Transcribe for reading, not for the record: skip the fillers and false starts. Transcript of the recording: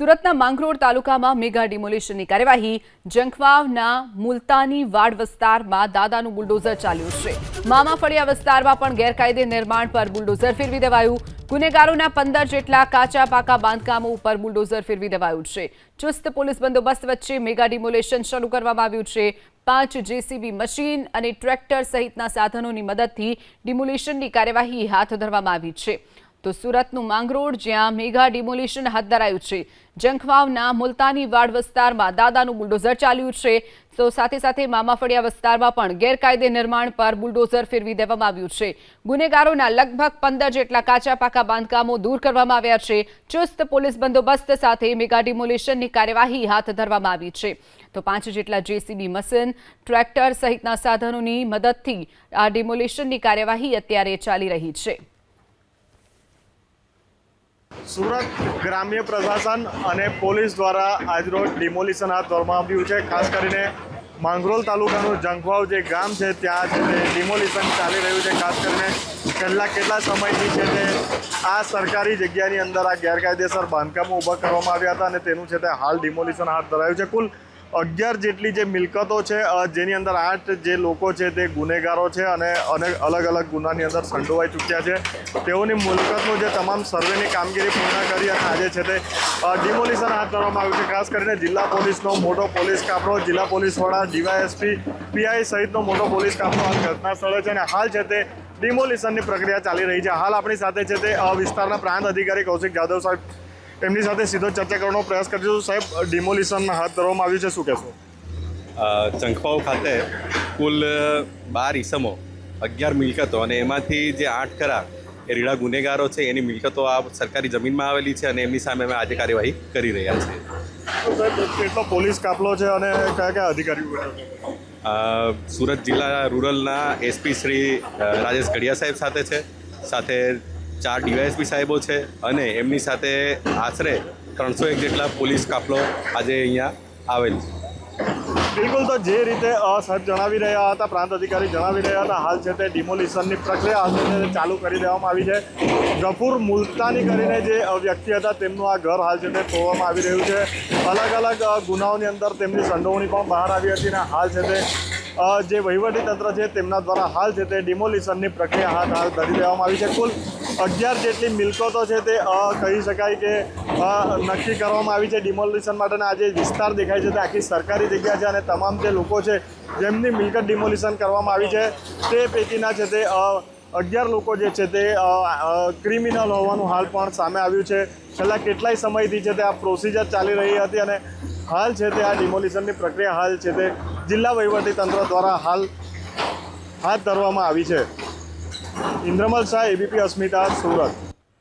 સુરતના માંગરોળ તાલુકામાં મેગા ડિમોલિશનની કાર્યવાહી। જંખવાવના મુલતાની વાડ વિસ્તારમાં દાદાનું બુલડોઝર ચાલ્યું છે। મામાફળિયા વિસ્તારમાં પણ ગેરકાયદે નિર્માણ પર બુલડોઝર ફેરવી દેવાયું। ગુનેગારોના 15 જેટલા કાચા પાકા બાંધકામો ઉપર બુલડોઝર ફેરવી દેવાયું છે। ચુસ્ત પોલીસ બંદોબસ્ત વચ્ચે મેગા ડિમોલિશન શરૂ કરવામાં આવ્યું છે। 5 જેસીબી મશીન અને ટ્રેક્ટર સહિતના સાધનોની મદદથી ડિમોલિશનની કાર્યવાહી હાથ ધરવામાં આવી છે। તો સુરતનું માંગરોળ જ્યાં મેગા ડિમોલિશન હાથ ધરાયું છે। જંખવાવના મુલતાની વાડ વિસ્તારમાં દાદાનું બુલડોઝર ચાલ્યું છે। તો સાથે સાથે મામાફળિયા વિસ્તારમાં પણ ગેરકાયદે નિર્માણ પર બુલડોઝર ફેરવી દેવામાં આવ્યું છે। ગુનેગારોના લગભગ 15 જેટલા કાચા પાકા બાંધકામો દૂર કરવામાં આવ્યા છે। ચુસ્ત પોલીસ બંદોબસ્ત સાથે મેગા ડિમોલિશનની કાર્યવાહી હાથ ધરવામાં આવી છે। તો 5 જેટલા જેસીબી મશીન ટ્રેક્ટર સહિતના સાધનોની મદદથી આ ડિમોલિશનની કાર્યવાહી અત્યારે ચાલી રહી છે। સુરત ગ્રામ્ય પ્રશાસન અને પોલીસ દ્વારા આજરોજ ડિમોલિશન હાથ ધરવામાં આવ્યું છે। ખાસ કરીને માંગરોળ તાલુકાનું જંખવાવ જે ગામ છે ત્યાં છે તે ડિમોલિશન ચાલી રહ્યું છે। ખાસ કરીને છેલ્લા કેટલા સમયથી છે તે આ સરકારી જગ્યાની અંદર આ ગેરકાયદેસર બાંધકામો ઊભા કરવામાં આવ્યા હતા અને તેનું છે તે હાલ ડિમોલિશન હાથ ધરાયું છે। કુલ 11 જેટલી જે મિલકતો છે જેની અંદર 8 જે લોકો છે તે ગુનેગારો છે અને અલગ અલગ ગુનાની અંદર સંડોવાઈ ચૂક્યા છે। તેઓની મિલકતનું જે તમામ સર્વેની કામગીરી પૂર્ણ કરી અને આજે છે તે ડિમોલિશન હાથ ધરવામાં આવ્યું છે। ખાસ કરીને જિલ્લા પોલીસનો મોટો પોલીસ કાફલો, જિલ્લા પોલીસ વડા, ડીવાયએસપી, પીઆઈ સહિતનો મોટો પોલીસ કાફલો હાલ ઘટના સ્થળે છે અને હાલ છે તે ડિમોલિશનની પ્રક્રિયા ચાલી રહી છે। હાલ આપણી સાથે છે તે વિસ્તારના પ્રાંત અધિકારી કૌશિક જાદવ સાહેબ, એમની સાથે સીધો ચર્ચા કરવાનો પ્રયાસ કરીશું। સાહેબ, ડિમોલિશન હાથ ધરવામાં આવ્યું છે, શું કહેશો? જંખવાવ ખાતે કુલ 12 ઈસમો, 11 મિલકતો અને એમાંથી જે 8 ખરા એ રીડા ગુનેગારો છે એની મિલકતો આ સરકારી જમીનમાં આવેલી છે અને એમની સામે અમે આજે કાર્યવાહી કરી રહ્યા છીએ। સાહેબ, કેટલો પોલીસ કાફલો છે અને કયા કયા અધિકારીઓ? સુરત જિલ્લા રૂરલના એસપી શ્રી રાજેશ ગઢિયા સાહેબ સાથે છે, સાથે 4 ડીવાયએસપી સાહેબો છે અને એમની સાથે આશરે 301 જેટલા પોલીસ કાફલો આજે અહીંયા આવેલ છે। બિલકુલ, તો જે રીતે સાહેબ જણાવી રહ્યા હતા, પ્રાંત અધિકારી જણાવી રહ્યા હતા, હાલ છે તે ડિમોલિશનની પ્રક્રિયા હાલ છે તે ચાલુ કરી દેવામાં આવી છે। ગફુર મુલતાની કરીને જે વ્યક્તિ હતા તેમનું આ ઘર હાલ છે તે તોડવામાં આવી રહ્યું છે। અલગ અલગ ગુનાઓની અંદર તેમની સંડોવણી પણ બહાર આવી હતી અને હાલ છે તે જે વહીવટીતંત્ર છે તેમના દ્વારા હાલ છે તે ડિમોલિશનની પ્રક્રિયા હાલ ધરી દેવામાં આવી છે। કુલ 11 જેટલી મિલકતો છે તે કહી શકાય કે નક્કી કરવામાં આવી છે ડિમોલિશન માટેના। આ જે વિસ્તાર દેખાય છે તે આખી સરકારી જગ્યા છે અને તમામ જે લોકો છે જેમની મિલકત ડિમોલિશન કરવામાં આવી છે તે પૈકીના છે તે 11 લોકો જે છે તે ક્રિમિનલ હોવાનું હાલ પણ સામે આવ્યું છે। છેલ્લા કેટલાય સમયથી છે તે આ પ્રોસિજર ચાલી રહી હતી અને હાલ છે તે આ ડિમોલિશનની પ્રક્રિયા હાલ છે તે જિલ્લા વહીવટીતંત્ર દ્વારા હાલ હાથ ધરવામાં આવી છે। ઇન્દ્રમલ શાહ, એબીપી અસ્મિતા, સુરત।